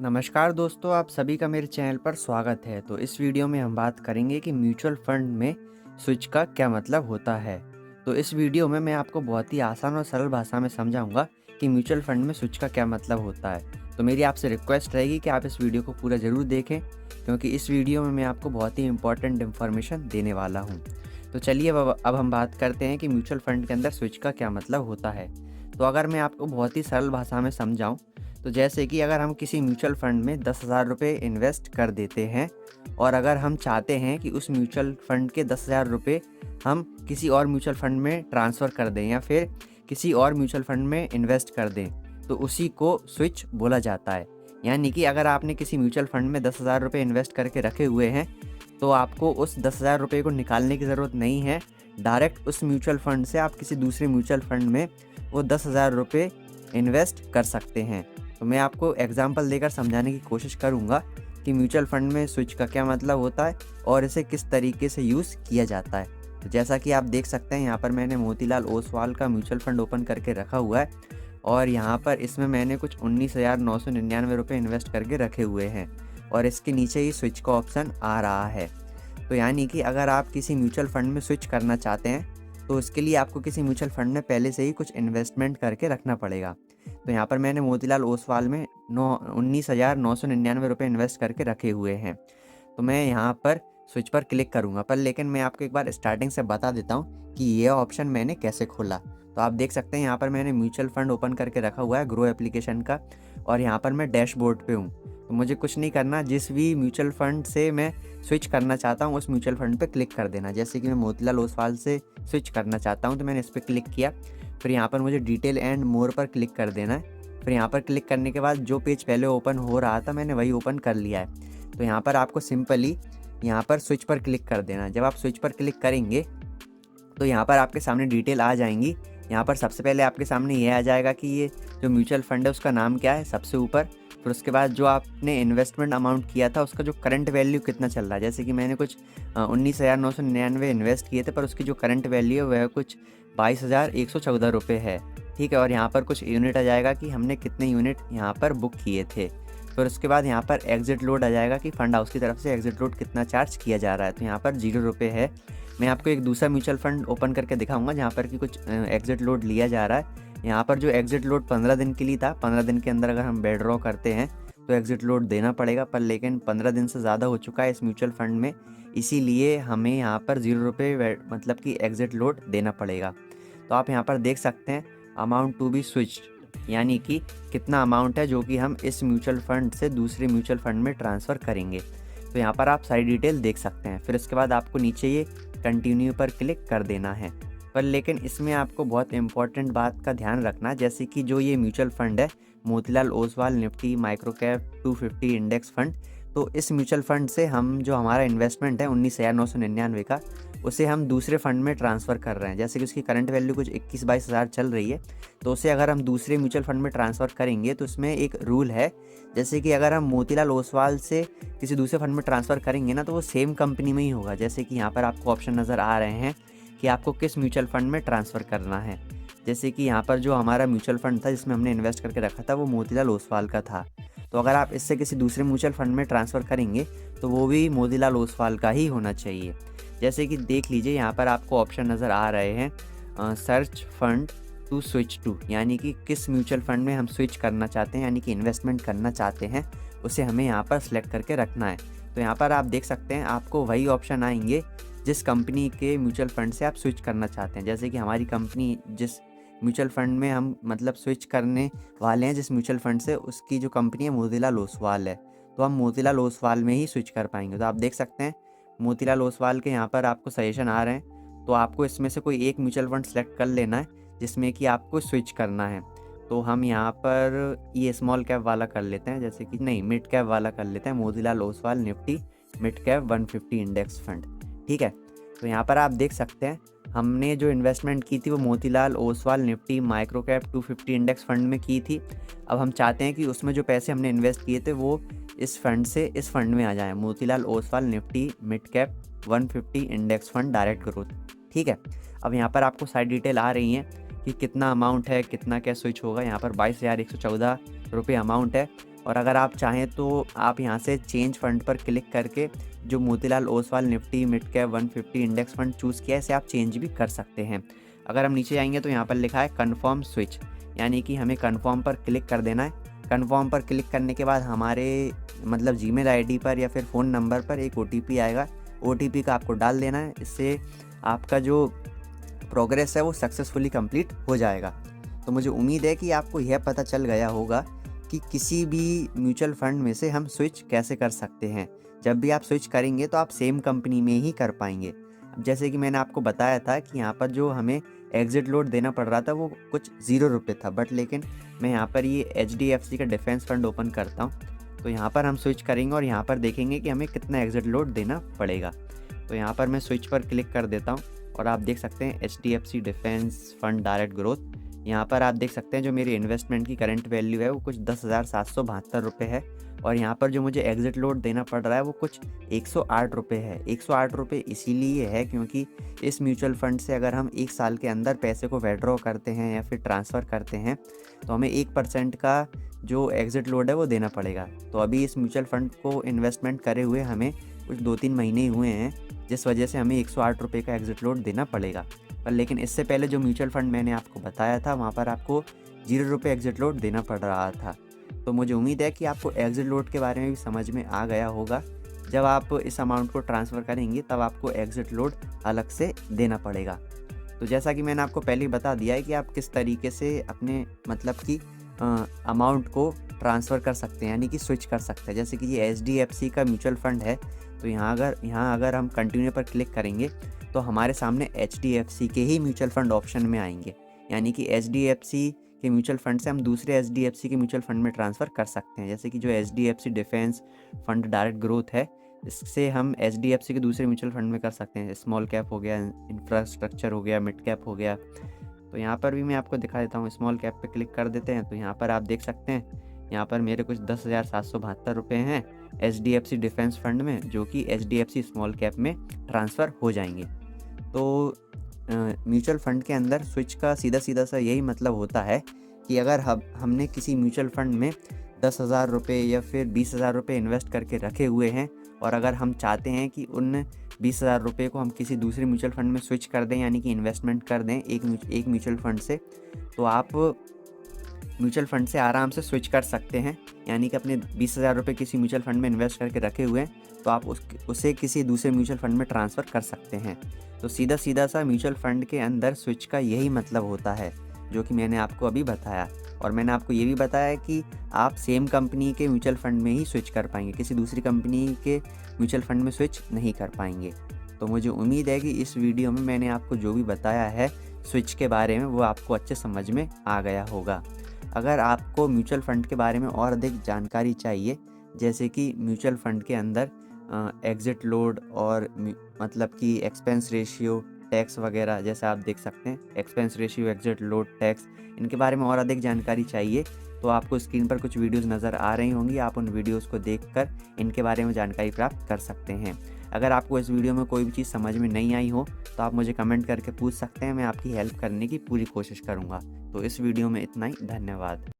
नमस्कार दोस्तों, आप सभी का मेरे चैनल पर स्वागत है। तो इस वीडियो में हम बात करेंगे कि म्यूचुअल फंड में स्विच का क्या मतलब होता है। तो इस वीडियो में मैं आपको बहुत ही आसान और सरल भाषा में समझाऊंगा कि म्यूचुअल फंड में स्विच का क्या मतलब होता है। तो मेरी आपसे रिक्वेस्ट रहेगी कि आप इस वीडियो को पूरा ज़रूर देखें, क्योंकि इस वीडियो में मैं आपको बहुत ही इंपॉर्टेंट इन्फॉर्मेशन देने वाला हूँ। तो चलिए अब हम बात करते हैं कि म्यूचुअल फंड के अंदर स्विच का क्या मतलब होता है। तो अगर मैं आपको बहुत ही सरल भाषा में समझाऊँ, तो जैसे कि अगर हम किसी म्यूचुअल फंड में 10,000 रुपये इन्वेस्ट कर देते हैं और अगर हम चाहते हैं कि उस म्यूचुअल फंड के 10,000 रुपये हम किसी और म्यूचुअल फंड में ट्रांसफ़र कर दें या फिर किसी और म्यूचुअल फंड में इन्वेस्ट कर दें, तो उसी को स्विच बोला जाता है। यानी कि अगर आपने किसी म्यूचुअल फंड में 10,000 रुपये इन्वेस्ट करके रखे हुए हैं, तो आपको उस 10,000 रुपये को निकालने की ज़रूरत नहीं है। डायरेक्ट उस म्यूचुअल फंड से आप किसी दूसरे म्यूचुअल फंड में वो 10,000 रुपये इन्वेस्ट कर सकते हैं। तो मैं आपको एग्जांपल देकर समझाने की कोशिश करूंगा कि म्यूचुअल फंड में स्विच का क्या मतलब होता है और इसे किस तरीके से यूज़ किया जाता है। तो जैसा कि आप देख सकते हैं, यहाँ पर मैंने मोतीलाल ओसवाल का म्यूचुअल फंड ओपन करके रखा हुआ है और यहाँ पर इसमें मैंने कुछ 19,999 रुपये इन्वेस्ट करके रखे हुए हैं और इसके नीचे ही स्विच का ऑप्शन आ रहा है। तो यानी कि अगर आप किसी म्यूचुअल फंड में स्विच करना चाहते हैं, तो उसके लिए आपको किसी म्यूचुअल फंड में पहले से ही कुछ इन्वेस्टमेंट करके रखना पड़ेगा। तो यहाँ पर मैंने मोतीलाल ओसवाल में 19,999 रुपये इन्वेस्ट करके रखे हुए हैं। तो मैं यहाँ पर स्विच पर क्लिक करूँगा, पर लेकिन मैं आपको एक बार स्टार्टिंग से बता देता हूँ कि ये ऑप्शन मैंने कैसे खोला। तो आप देख सकते हैं यहाँ पर मैंने म्यूचुअल फंड ओपन करके रखा हुआ है ग्रो एप्लीकेशन का और यहाँ पर मैं डैशबोर्ड पे हूँ। तो मुझे कुछ नहीं करना, जिस भी म्यूचुअल फंड से मैं स्विच करना चाहता हूँ उस म्यूचुअल फंड पे क्लिक कर देना। जैसे कि मैं मोतीलाल ओसवाल से स्विच करना चाहता हूँ, तो मैंने इस पर क्लिक किया। फिर यहाँ पर मुझे डिटेल एंड मोर पर क्लिक कर देना है। फिर यहाँ पर क्लिक करने के बाद जो पेज पहले ओपन हो रहा था मैंने वही ओपन कर लिया है। तो यहाँ पर आपको सिंपली यहाँ पर स्विच पर क्लिक कर देना है। जब आप स्विच पर क्लिक करेंगे तो यहाँ पर आपके सामने डिटेल आ जाएंगी। यहाँ पर सबसे पहले आपके सामने ये आ जाएगा कि ये जो म्यूचुअल फंड है उसका नाम क्या है सबसे ऊपर। फिर उसके बाद जो आपने इन्वेस्टमेंट अमाउंट किया था उसका जो करंट वैल्यू कितना चल रहा है। जैसे कि मैंने कुछ 19,999 इन्वेस्ट किए थे, पर उसकी जो करंट वैल्यू है वह कुछ 22,114 रुपये है। ठीक है, और यहाँ पर कुछ यूनिट आ जाएगा कि हमने कितने यूनिट यहाँ पर बुक किए थे। फिर उसके बाद यहाँ पर एग्जिट लोड आ जाएगा कि फंड हाउस की तरफ से एग्जिट लोड कितना चार्ज किया जा रहा है। तो यहाँ पर 0 रुपये है। मैं आपको एक दूसरा म्यूचुअल फंड ओपन करके दिखाऊंगा जहाँ पर कि कुछ एग्जिट लोड लिया जा रहा है। यहाँ पर जो एग्जिट लोड 15 दिन के लिए था, 15 दिन के अंदर अगर हम विड्रॉ करते हैं तो एग्जिट लोड देना पड़ेगा, पर लेकिन 15 दिन से ज़्यादा हो चुका है इस म्यूचुअल फंड में, इसीलिए हमें यहाँ पर 0 रुपये मतलब कि एग्जिट लोड देना पड़ेगा। तो आप यहाँ पर देख सकते हैं अमाउंट टू बी स्विच्ड, यानी कि कितना अमाउंट है जो कि हम इस म्यूचुअल फंड से दूसरे म्यूचुअल फंड में ट्रांसफ़र करेंगे। तो यहाँ पर आप सारी डिटेल देख सकते हैं। फिर इसके बाद आपको नीचे ये कंटिन्यू पर क्लिक कर देना है। पर लेकिन इसमें आपको बहुत इंपॉर्टेंट बात का ध्यान रखना, जैसे कि जो ये म्यूचुअल फंड है Motilal Oswal Nifty micro cap 250 index fund, तो इस म्यूचुअल फंड से हम जो हमारा इन्वेस्टमेंट है 19,999 का, उसे हम दूसरे फंड में ट्रांसफ़र कर रहे हैं। जैसे कि उसकी करंट वैल्यू कुछ 21-22 हज़ार चल रही है, तो उसे अगर हम दूसरे म्यूचुअल फंड में ट्रांसफ़र करेंगे तो उसमें एक रूल है, जैसे कि अगर हम मोतीलाल ओसवाल से किसी दूसरे फंड में ट्रांसफ़र करेंगे ना, तो वो सेम कंपनी में ही होगा। जैसे कि यहाँ पर आपको ऑप्शन नज़र आ रहे हैं कि आपको किस म्यूचुअल फंड में ट्रांसफ़र करना है। जैसे कि यहाँ पर जो हमारा म्यूचुअल फंड था जिसमें हमने इन्वेस्ट करके रखा था वो मोतीलाल ओसवाल का था। तो अगर आप इससे किसी दूसरे म्यूचुअल फंड में ट्रांसफ़र करेंगे तो वो भी मोतीलाल ओसवाल का ही होना चाहिए। जैसे कि देख लीजिए, यहाँ पर आपको ऑप्शन नज़र आ रहे हैं search fund to switch to, यानी कि किस म्यूचुअल फंड में हम स्विच करना चाहते हैं, यानी कि इन्वेस्टमेंट करना चाहते हैं, उसे हमें यहाँ पर सेलेक्ट करके रखना है। तो यहाँ पर आप देख सकते हैं आपको वही ऑप्शन आएंगे जिस कंपनी के म्यूचुअल फंड से आप स्विच करना चाहते हैं। जैसे कि हमारी कंपनी जिस म्यूचुअल फंड में हम मतलब स्विच करने वाले हैं, जिस म्यूचुअल फंड से, उसकी जो कंपनी है मोतीलाल ओसवाल है, तो हम मोतीलाल ओसवाल में ही स्विच कर पाएंगे। तो आप देख सकते हैं मोतीलाल ओसवाल के यहाँ पर आपको सजेशन आ रहे हैं, तो आपको इसमें से कोई एक म्यूचुअल फंड सेलेक्ट कर लेना है जिसमें कि आपको स्विच करना है। तो हम यहाँ पर ये स्मॉल कैप वाला कर लेते हैं, जैसे कि नहीं, मिड कैप वाला कर लेते हैं, Motilal Oswal Nifty mid cap 150 index fund. ठीक है, तो यहाँ पर आप देख सकते हैं हमने जो इन्वेस्टमेंट की थी वो Motilal Oswal Nifty micro cap 250 index fund में की थी। अब हम चाहते हैं कि उसमें जो पैसे हमने इन्वेस्ट किए थे वो इस फंड से इस फंड में आ जाए, Motilal Oswal Nifty mid cap 150 index fund direct growth. ठीक है, अब यहाँ पर आपको सारी डिटेल आ रही हैं कि कितना अमाउंट है, कितना क्या स्विच होगा। यहाँ पर 22,114 रुपये अमाउंट है और अगर आप चाहें तो आप यहाँ से चेंज फंड पर क्लिक करके जो Motilal Oswal Nifty mid cap 150 index fund choose किया है इसे आप चेंज भी कर सकते हैं। अगर हम नीचे आएंगे तो यहाँ पर लिखा है कन्फर्म स्विच, यानी कि हमें कन्फर्म पर क्लिक कर देना है। कन्फर्म पर क्लिक करने के बाद हमारे मतलब जीमेल आईडी पर या फिर फ़ोन नंबर पर एक ओटीपी आएगा। ओटीपी का आपको डाल देना है, इससे आपका जो प्रोग्रेस है वो सक्सेसफुली कंप्लीट हो जाएगा। तो मुझे उम्मीद है कि आपको यह पता चल गया होगा कि किसी भी म्यूचुअल फंड में से हम स्विच कैसे कर सकते हैं। जब भी आप स्विच करेंगे तो आप सेम कंपनी में ही कर पाएंगे। अब जैसे कि मैंने आपको बताया था कि यहाँ पर जो हमें एग्ज़िट लोड देना पड़ रहा था वो कुछ 0 रुपये था, बट लेकिन मैं यहाँ पर ये HDFC का डिफेंस फंड ओपन करता हूँ। तो यहाँ पर हम स्विच करेंगे और यहाँ पर देखेंगे कि हमें कितना एग्ज़िट लोड देना पड़ेगा। तो यहाँ पर मैं स्विच पर क्लिक कर देता हूँ और आप देख सकते हैं HDFC defence fund direct growth. यहाँ पर आप देख सकते हैं जो मेरी इन्वेस्टमेंट की करंट वैल्यू है वो कुछ 10,772 रुपये है और यहाँ पर जो मुझे एग्ज़िट लोड देना पड़ रहा है वो कुछ 108 रुपये है। 108 रुपये इसीलिए है क्योंकि इस म्यूचुअल फ़ंड से अगर हम 1 साल के अंदर पैसे को विड्रॉ करते हैं या फिर ट्रांसफ़र करते हैं तो हमें 1% का जो एग्ज़िट लोड है वो देना पड़ेगा। तो अभी इस म्यूचुअल फ़ंड को इन्वेस्टमेंट करे हुए हमें कुछ 2-3 महीने ही हुए हैं, जिस वजह से हमें 108 रुपये का एग्ज़िट लोड देना पड़ेगा। पर लेकिन इससे पहले जो म्यूचुअल फ़ंड मैंने आपको बताया था वहाँ पर आपको 0 रुपये एग्ज़िट लोड देना पड़ रहा था। तो मुझे उम्मीद है कि आपको एग्ज़िट लोड के बारे में भी समझ में आ गया होगा। जब आप इस अमाउंट को ट्रांसफ़र करेंगे तब आपको एग्ज़िट लोड अलग से देना पड़ेगा। तो जैसा कि मैंने आपको पहले ही बता दिया है कि आप किस तरीके से अपने मतलब कि अमाउंट को ट्रांसफ़र कर सकते हैं, यानी कि स्विच कर सकते हैं। जैसे कि ये HDFC का म्यूचुअल फ़ंड है, तो यहाँ अगर हम कंटिन्यू पर क्लिक करेंगे तो हमारे सामने HDFC के ही म्यूचुअल फ़ंड ऑप्शन में आएंगे, यानी कि HDFC के म्यूचुअल फ़ंड से हम दूसरे HDFC के म्यूचुअल फ़ंड में ट्रांसफ़र कर सकते हैं। जैसे कि जो HDFC defence fund direct growth है, इससे हम HDFC के दूसरे म्यूचुअल फ़ंड में कर सकते हैं। स्मॉल कैप हो गया, इंफ्रास्ट्रक्चर हो गया, मिड कैप हो गया। तो यहाँ पर भी मैं आपको दिखा देता हूँ। स्मॉल कैप पे क्लिक कर देते हैं तो यहाँ पर आप देख सकते हैं यहाँ पर मेरे कुछ 10,772 रुपये हैं HDFC डिफेंस फंड में, जो कि HDFC स्मॉल कैप में ट्रांसफ़र हो जाएंगे। तो म्यूचुअल फ़ंड के अंदर स्विच का सीधा सा यही मतलब होता है कि अगर हमने किसी म्यूचुअल फ़ंड में 10,000 रुपये या फिर 20,000 रुपये इन्वेस्ट करके रखे हुए हैं और अगर हम चाहते हैं कि उन 20,000 रुपये को हम किसी दूसरे म्यूचुअल फ़ंड में स्विच कर दें, यानी कि इन्वेस्टमेंट कर दें एक म्यूचुअल फ़ंड से, तो आप म्यूचुअल फ़ंड से आराम से स्विच कर सकते हैं। यानी कि अपने 20,000 रुपये किसी म्यूचुअल फ़ंड में इन्वेस्ट करके रखे हुए हैं तो आप उसे किसी दूसरे म्यूचुअल फ़ंड में ट्रांसफ़र कर सकते हैं। तो सीधा सा म्यूचुअल फ़ंड के अंदर स्विच का यही मतलब होता है, जो कि मैंने आपको अभी बताया। और मैंने आपको ये भी बताया कि आप सेम कंपनी के म्यूचुअल फ़ंड में ही स्विच कर पाएंगे, किसी दूसरी कंपनी के म्यूचुअल फ़ंड में स्विच नहीं कर पाएंगे। तो मुझे उम्मीद है कि इस वीडियो में मैंने आपको जो भी बताया है स्विच के बारे में वो आपको अच्छे समझ में आ गया होगा। अगर आपको म्यूचुअल फ़ंड के बारे में और अधिक जानकारी चाहिए, जैसे कि म्यूचुअल फ़ंड के अंदर एग्ज़िट लोड और मतलब कि एक्सपेंस रेशियो, टैक्स वगैरह, जैसे आप देख सकते हैं expense ratio, exit load, tax, इनके बारे में और अधिक जानकारी चाहिए तो आपको स्क्रीन पर कुछ वीडियोस नज़र आ रही होंगी। आप उन वीडियोस को देखकर इनके बारे में जानकारी प्राप्त कर सकते हैं। अगर आपको इस वीडियो में कोई भी चीज़ समझ में नहीं आई हो तो आप मुझे कमेंट करके पूछ सकते हैं, मैं आपकी हेल्प करने की पूरी कोशिश करूँगा। तो इस वीडियो में इतना ही, धन्यवाद।